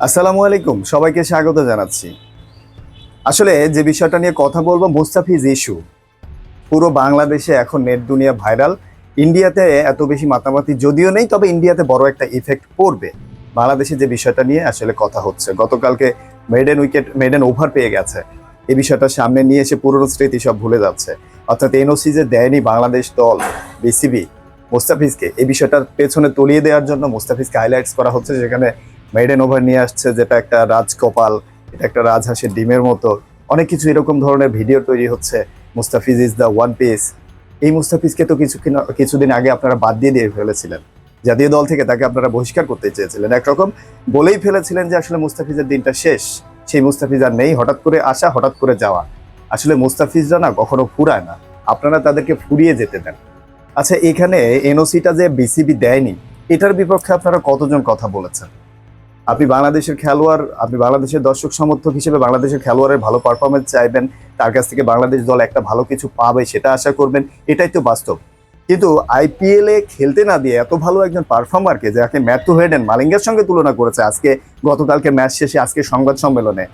আসসালামু আলাইকুম, সবাইকে স্বাগত জানাচ্ছি। আসলে যে বিষয়টা নিয়ে কথা বলবো, মুস্তাফিজ ইস্যু। পুরো বাংলাদেশে এখন নেট দুনিয়া ভাইরাল। ইন্ডিয়াতে এত বেশি মাতামাতি যদিও নেই, তবে ইন্ডিয়াতে বড় একটা ইফেক্ট পড়বে। বাংলাদেশে যে বিষয়টা নিয়ে আসলে কথা হচ্ছে, গতকালকে মেডেন ওভার পেয়ে গেছে, এই বিষয়টা সামনে নিয়ে এসে পুরনো স্মৃতি সব ভুলে যাচ্ছে। অর্থাৎ এনওসি যে দেয়নি বাংলাদেশ দল, বিসিবি মুস্তাফিজকে, এই বিষয়টার পেছনে তলিয়ে দেওয়ার জন্য মুস্তাফিজকে হাইলাইটস করা হচ্ছে, যেখানে মেডেন ওভার নিয়ে আসছে, যেটা একটা রাজকপাল, এটা একটা রাজহাঁসের ডিমের মতো, অনেক কিছু এরকম ধরনের ভিডিও তৈরি হচ্ছে। Mustafiz is the one piece. এই মুস্তাফিজকে তো কিছুদিন আগে আপনারা বাদ দিয়ে ফেলেছিলেন, জাতীয় দল থেকে তাকে আপনারা বহিষ্কার করতে চেয়েছিলেন, একরকম বলেই ফেলেছিলেন যে আসলে মুস্তাফিজের দিনটা শেষ। সেই মুস্তাফিজ আর নেই, হঠাৎ করে আসা, হঠাৎ করে যাওয়া। আসলে মুস্তাফিজরা না কখনো ফুরায় না, আপনারা তাদেরকে ফুরিয়ে যেতে দেন। আচ্ছা, এখানে এনওসিটা যে বিসিবি দেয়নি, এটার বিপক্ষে আপনারা কতজন কথা বলেছেন? আপনি বাংলাদেশের খেলোয়াড়, আপনি বাংলাদেশের দর্শক সমর্থক হিসেবে বাংলাদেশের খেলোয়াড়ের ভালো পারফরমেন্স চাইবেন, তার কাছ থেকে বাংলাদেশ দল একটা ভালো কিছু পাবে সেটা আশা করবেন, এটাই তো বাস্তব। কিন্তু আইপিএল এ খেলতে না দিয়ে এত ভালো একজন পারফর্মারকে, যাকে ম্যাথু হেডেন মালিঙ্গার সঙ্গে তুলনা করেছে আজকে, গতকালকে ম্যাচ শেষে আজকে সংবাদ সম্মেলনে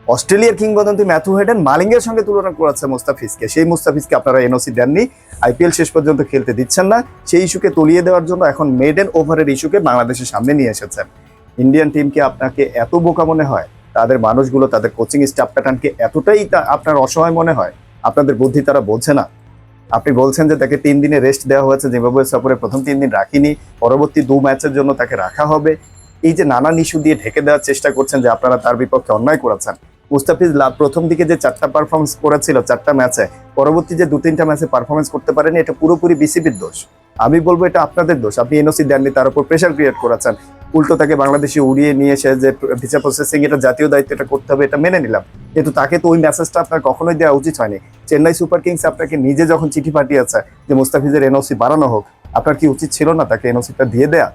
অস্ট্রেলিয়ার কিংবদন্তি ম্যাথু হেডেন মালিঙ্গার সঙ্গে তুলনা করেছে মুস্তাফিজকে। সেই মুস্তাফিজকে আপনারা এনওসি দেননি, আইপিএল শেষ পর্যন্ত খেলতে দিচ্ছেন না, সেই ইস্যুকে তলিয়ে দেওয়ার জন্য এখন মেডেন ওভারের ইস্যুকে বাংলাদেশের সামনে নিয়ে এসেছেন। ইন্ডিয়ান টিমকে আপনাকে এত বোকা মনে হয়? তাদের মানুষগুলো, তাদের কোচিং স্টাফ প্যাটার্নকে এতটাই আপনার অসহায় মনে হয়? আপনাদের বুদ্ধি তারা বোঝে না। আপনি বলছেন যে তাকে 3 দিনে রেস্ট দেওয়া হয়েছে, জিম্বাবুয়ে সফরে প্রথম 3 দিন রাখিনি, পরবর্তী 2 ম্যাচের জন্য তাকে রাখা হবে। এই যে নানান ইস্যু দিয়ে ঢেকে দেওয়ার চেষ্টা করছেন যে আপনারা তার বিপক্ষে অন্যায় করেছেন। মুস্তাফিজ প্রথম দিকে যে 4টা পারফরমেন্স করেছিল 4টা ম্যাচে, পরবর্তী যে 2-3টা ম্যাচে পারফরমেন্স করতে পারেনি, এটা পুরোপুরি বিসিবির দোষ। আমি বলবো এটা আপনাদের দোষ। আপনি এনওসি দেননি, তার উপর প্রেশার ক্রিয়েট করেছেন, উল্টো তাকে বাংলাদেশে উড়িয়ে নিয়ে এসে যে ভিসা প্রসেসিং, এটা জাতীয় দায়িত্ব, এটা করতে হবে, এটা মেনে নিলাম। কিন্তু তাকে তো ওই মেসেজটা আপনার কখনোই দেওয়া উচিত হয়নি। চেন্নাই সুপার কিংস আপনাকে নিজে যখন চিঠি পাঠিয়েছে যে মুস্তাফিজের এনওসি বাড়ানো হোক, আপনার কি উচিত ছিল না তাকে এনওসিটা দিয়ে দেয়া?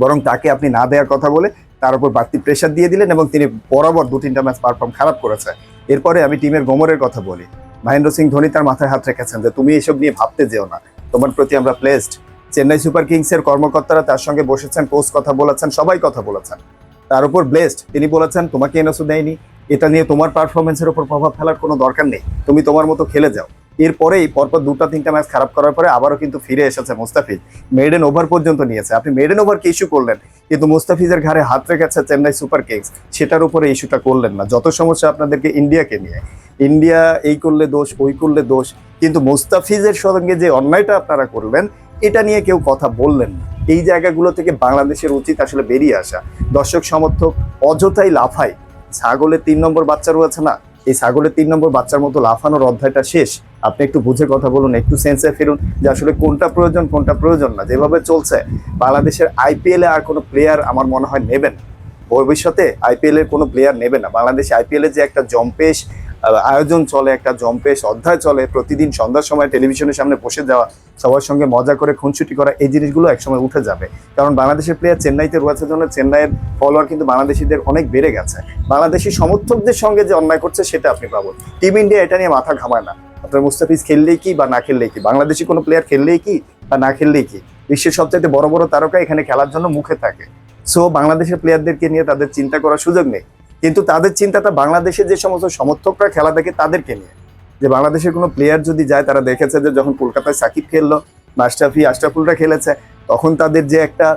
বরং তাকে আপনি না দেওয়ার কথা বলে তার উপর বাড়তি প্রেশার দিয়ে দিলেন, এবং তিনি বরাবর 2-3টা ম্যাচ পারফর্ম খারাপ করেছে। এরপরে আমি টিমের গোমরের কথা বলি। মহেন্দ্র সিং ধোনি তার মাথায় হাত রেখেছেন যে তুমি এসব নিয়ে ভাবতে যেও না, তোমার প্রতি আমরা প্লেসড। চেন্নাই সুপার কিংসের কর্মকর্তারা তার সঙ্গে বসেছেন, কোচ কথা বলেছেন, সবাই কথা বলেছেন, তার উপর ব্লেসড। তিনি বলেছেন তোমাকে এনওসি দেয়নি, এটা নিয়ে তোমার পারফরমেন্সের উপর প্রভাব ফেলার কোনো দরকার নেই, তুমি তোমার মতো খেলে যাও। এরপরেই পরপর 2-3টা ম্যাচ খারাপ করার পরে আবারও কিন্তু ফিরে এসেছে মুস্তাফিজ, মেডেন ওভার পর্যন্ত নিয়েছে। আপনি মেডেন ওভারকে ইস্যু করলেন, কিন্তু মুস্তাফিজের ঘাড়ে হাত রেখেছে চেন্নাই সুপার কিংস, সেটার উপরে ইস্যুটা করলেন না। যত সমস্যা আপনাদেরকে ইন্ডিয়াকে নিয়ে, ইন্ডিয়া এই করলে দোষ, ওই করলে দোষ, কিন্তু মুস্তাফিজের সঙ্গে যে অন্যায়টা আপনারা করলেন, এটা নিয়ে কেউ কথা বললেন না। এই জায়গাগুলো থেকে বাংলাদেশের উচিত আসলে বেরিয়ে আসা। দর্শক সমর্থক অযথাই লাফায়, ছাগলের 3 নম্বর বাচ্চা রয়েছে না, এই ছাগলের 3 নম্বর বাচ্চার মতো লাফানোর অধ্যায়টা শেষ। আপনি একটু বুঝে কথা বলুন, একটু সেন্সে ফিরুন যে আসলে কোনটা প্রয়োজন, কোনটা প্রয়োজন না। যেভাবে চলছে বাংলাদেশের আইপিএল এ আর কোনো প্লেয়ার আমার মনে হয় নেবেন, ভবিষ্যতে আইপিএল এর কোনো প্লেয়ার নেবে না। বাংলাদেশে আইপিএল এর যে একটা জম্পেশ আয়োজন চলে, একটা জম্পেশ অধ্যায় চলে, প্রতিদিন সন্ধ্যার সময় টেলিভিশনের সামনে বসে যাওয়া, সবার সঙ্গে মজা করে খুনসুটি করা, এই জিনিসগুলো একসময় উঠে যাবে। কারণ বাংলাদেশের প্লেয়ার চেন্নাইতে রয়েছে জন্য চেন্নাইয়ের ফলোয়ার কিন্তু বাংলাদেশিদের অনেক বেড়ে গেছে। বাংলাদেশি সমর্থকদের সঙ্গে যে অন্যায় করছে সেটা আপনি পাবেন। টিম ইন্ডিয়া এটা নিয়ে মাথা ঘামায় না। আপনার মুস্তাফিজ খেললেই কি বা না খেললেই কি, বাংলাদেশি কোনো প্লেয়ার খেললেই কি বা না খেললেই কি, বিশ্বের সবচাইতে বড় বড় তারকা এখানে খেলার জন্য মুখে থাকে। সো বাংলাদেশের প্লেয়ারদেরকে নিয়ে তাদের চিন্তা করার সুযোগ নেই, কিন্তু তাদের চিন্তাটা বাংলাদেশের যে সমস্ত সমর্থকরা খেলা দেখে তাদেরকে নিয়ে। যে বাংলাদেশের কোনো প্লেয়ার যদি যায়, তারা দেখেছে যে যখন কলকাতায় সাকিব খেললো, মাশরাফি, আশরাফুলরা খেলেছে, তখন তাদের যে একটা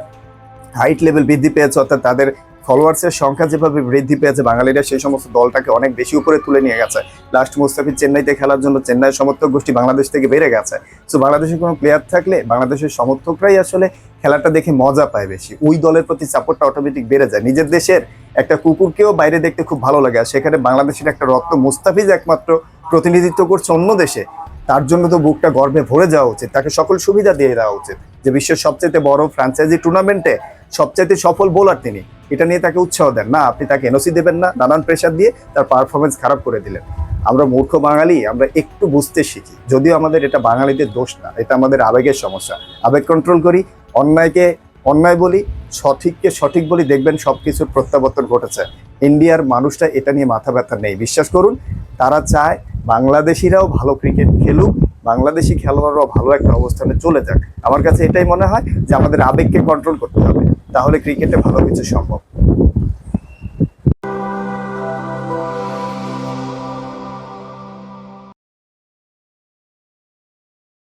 হাইট লেভেল বৃদ্ধি পেয়েছে, অর্থাৎ তাদের ফলোয়ার্সের সংখ্যা যেভাবে বৃদ্ধি পেয়েছে, বাঙালিরা সেই সমস্ত দলটাকে অনেক বেশি উপরে তুলে নিয়ে গেছে। লাস্ট মুস্তাফিজ চেন্নাইতে খেলার জন্য চেন্নাইয়ের সমর্থক গোষ্ঠী বাংলাদেশ থেকে বেড়ে গেছে। সো বাংলাদেশের কোনো প্লেয়ার থাকলে বাংলাদেশের সমর্থকরাই আসলে খেলাটা দেখে মজা পায় বেশি, ওই দলের প্রতি সাপোর্টটা অটোমেটিক বেড়ে যায়। নিজের দেশের একটা কুকুরকেও বাইরে দেখতে খুব ভালো লাগে, আর সেখানে বাংলাদেশের একটা রত্ন মুস্তাফিজ একমাত্র প্রতিনিধিত্ব করছে অন্য দেশে, তার জন্য তো বুকটা গর্বে ভরে যাওয়া উচিত, তাকে সকল সুবিধা দিয়ে দেওয়া উচিত। যে বিশ্বের সবচেয়ে বড় ফ্র্যাঞ্চাইজি টুর্নামেন্টে সবচাইতে সফল বোলার তিনি, এটা নিয়ে তাকে উৎসাহ দেন না। আপনি তাকে এনওসি দেবেন না, নানান প্রেশার দিয়ে তার পারফরমেন্স খারাপ করে দিলেন। আমরা মূর্খ বাঙালি, আমরা একটু বুঝতে শিখি, যদিও আমাদের এটা বাঙালিদের দোষ না, এটা আমাদের আবেগের সমস্যা। আবেগ কন্ট্রোল করি, অন্যায়কে অন্যায় বলি, সঠিককে সঠিক বলি, দেখবেন সবকিছুর প্রত্যাবর্তন ঘটেছে। ইন্ডিয়ার মানুষটা এটা নিয়ে মাথা ব্যথা নেই, বিশ্বাস করুন। তারা চায় বাংলাদেশিরাও ভালো ক্রিকেট খেলুক, বাংলাদেশি খেলোয়াড়রাও ভালো একটা অবস্থানে চলে যাক। আমার কাছে এটাই মনে হয় যে আমাদের আবেগকে কন্ট্রোল করতে হবে, তাহলে ক্রিকেটে ভালো কিছু সম্ভব।